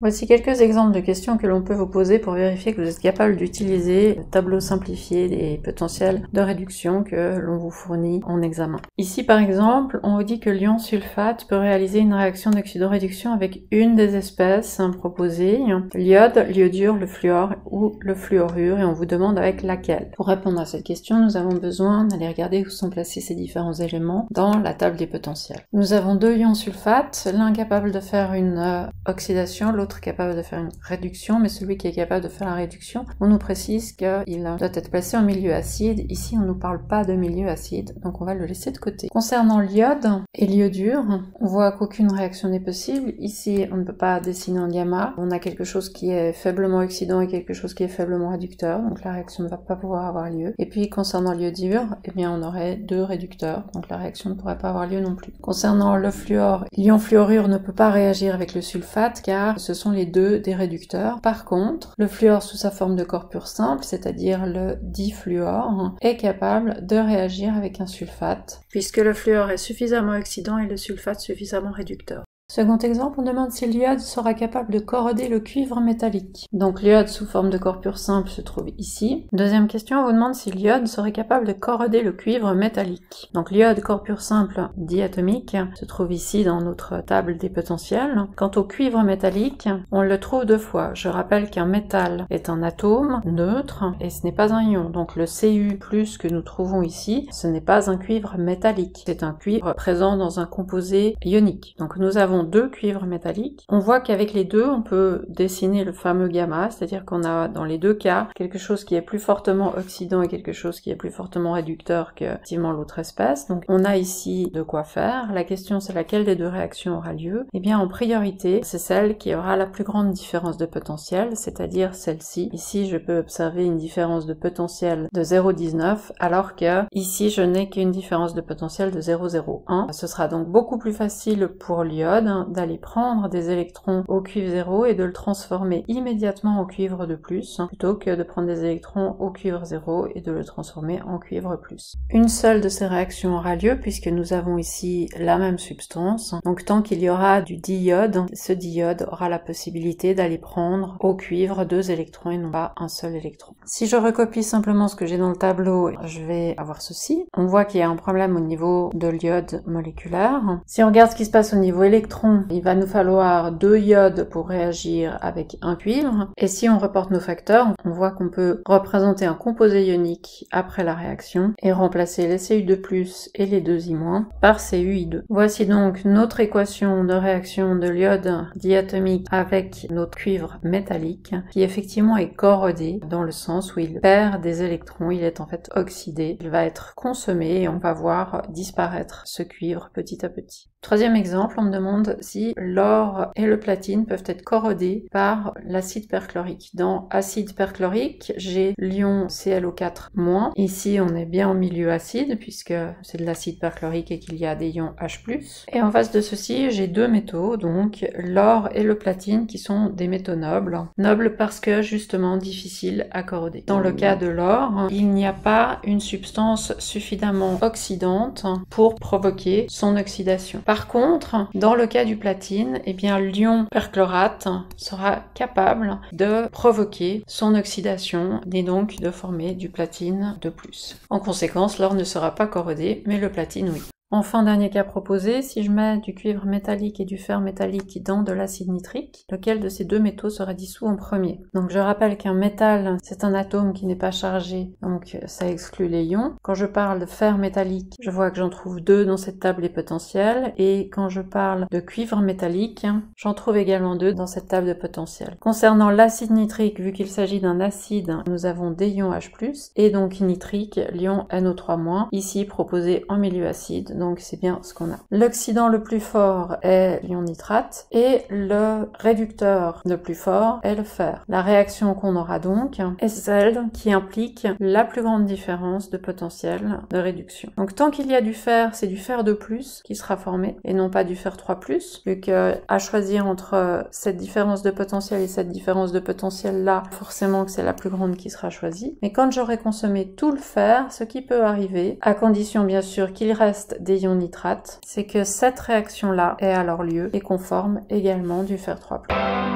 Voici quelques exemples de questions que l'on peut vous poser pour vérifier que vous êtes capable d'utiliser le tableau simplifié des potentiels de réduction que l'on vous fournit en examen. Ici par exemple, on vous dit que l'ion sulfate peut réaliser une réaction d'oxydoréduction avec une des espèces proposées, l'iode, l'iodure, le fluor ou le fluorure, et on vous demande avec laquelle. Pour répondre à cette question, nous avons besoin d'aller regarder où sont placés ces différents éléments dans la table des potentiels. Nous avons deux ions sulfate, l'un capable de faire une oxydation, l'autre capable de faire une réduction, mais celui qui est capable de faire la réduction, on nous précise qu'il doit être placé en milieu acide. Ici, on ne nous parle pas de milieu acide, donc on va le laisser de côté. Concernant l'iode et l'iodure, on voit qu'aucune réaction n'est possible. Ici, on ne peut pas dessiner en gamma. On a quelque chose qui est faiblement oxydant et quelque chose qui est faiblement réducteur, donc la réaction ne va pas pouvoir avoir lieu. Et puis, concernant l'iodure, eh bien, on aurait deux réducteurs, donc la réaction ne pourrait pas avoir lieu non plus. Concernant le fluor, l'ion fluorure ne peut pas réagir avec le sulfate, car ce sont les deux des réducteurs. Par contre, le fluor sous sa forme de corps pur simple, c'est-à-dire le difluor, est capable de réagir avec un sulfate, puisque le fluor est suffisamment oxydant et le sulfate suffisamment réducteur. Second exemple, on demande si l'iode sera capable de corroder le cuivre métallique. Donc l'iode sous forme de corps pur simple se trouve ici. Deuxième question, on vous demande si l'iode serait capable de corroder le cuivre métallique. Donc l'iode corps pur simple diatomique se trouve ici dans notre table des potentiels. Quant au cuivre métallique, on le trouve deux fois. Je rappelle qu'un métal est un atome neutre et ce n'est pas un ion. Donc le Cu+ que nous trouvons ici, ce n'est pas un cuivre métallique. C'est un cuivre présent dans un composé ionique. Donc nous avons deux cuivres métalliques. On voit qu'avec les deux, on peut dessiner le fameux gamma, c'est-à-dire qu'on a dans les deux cas quelque chose qui est plus fortement oxydant et quelque chose qui est plus fortement réducteur que effectivement l'autre espèce. Donc on a ici de quoi faire. La question c'est laquelle des deux réactions aura lieu. Eh bien en priorité, c'est celle qui aura la plus grande différence de potentiel, c'est-à-dire celle-ci. Ici je peux observer une différence de potentiel de 0,19 alors que ici je n'ai qu'une différence de potentiel de 0,01. Ce sera donc beaucoup plus facile pour l'iode d'aller prendre des électrons au cuivre 0 et de le transformer immédiatement en cuivre de plus, plutôt que de prendre des électrons au cuivre 0 et de le transformer en cuivre plus. Une seule de ces réactions aura lieu puisque nous avons ici la même substance. Donc tant qu'il y aura du diode, ce diode aura la possibilité d'aller prendre au cuivre deux électrons et non pas un seul électron. Si je recopie simplement ce que j'ai dans le tableau, je vais avoir ceci. On voit qu'il y a un problème au niveau de l'iode moléculaire. Si on regarde ce qui se passe au niveau électron, il va nous falloir deux iodes pour réagir avec un cuivre. Et si on reporte nos facteurs, on voit qu'on peut représenter un composé ionique après la réaction et remplacer les Cu2+ et les 2I- par Cui2. Voici donc notre équation de réaction de l'iode diatomique avec notre cuivre métallique qui effectivement est corrodé dans le sens où il perd des électrons, il est en fait oxydé, il va être consommé et on va voir disparaître ce cuivre petit à petit. Troisième exemple, on me demande si l'or et le platine peuvent être corrodés par l'acide perchlorique. Dans acide perchlorique, j'ai l'ion ClO4-. Ici, on est bien en milieu acide puisque c'est de l'acide perchlorique et qu'il y a des ions H+. Et en face de ceci, j'ai deux métaux, donc l'or et le platine qui sont des métaux nobles. Nobles parce que justement difficiles à corroder. Dans le cas de l'or, il n'y a pas une substance suffisamment oxydante pour provoquer son oxydation. Par contre, dans le cas du platine, eh bien l'ion perchlorate sera capable de provoquer son oxydation et donc de former du platine de plus. En conséquence, l'or ne sera pas corrodé, mais le platine oui. Enfin, dernier cas proposé, si je mets du cuivre métallique et du fer métallique dans de l'acide nitrique, lequel de ces deux métaux sera dissous en premier? Donc je rappelle qu'un métal, c'est un atome qui n'est pas chargé, donc ça exclut les ions. Quand je parle de fer métallique, je vois que j'en trouve deux dans cette table des potentiels, et quand je parle de cuivre métallique, j'en trouve également deux dans cette table de potentiels. Concernant l'acide nitrique, vu qu'il s'agit d'un acide, nous avons des ions H+, et donc nitrique, l'ion NO3-, ici proposé en milieu acide, donc c'est bien ce qu'on a. L'oxydant le plus fort est l'ion nitrate et le réducteur le plus fort est le fer. La réaction qu'on aura donc est celle qui implique la plus grande différence de potentiel de réduction. Donc tant qu'il y a du fer, c'est du fer de plus qui sera formé et non pas du fer 3+, vu que à choisir entre cette différence de potentiel et cette différence de potentiel là, forcément que c'est la plus grande qui sera choisie. Mais quand j'aurai consommé tout le fer, ce qui peut arriver, à condition bien sûr qu'il reste des ions nitrates, c'est que cette réaction-là ait alors lieu et qu'on forme également du fer 3+.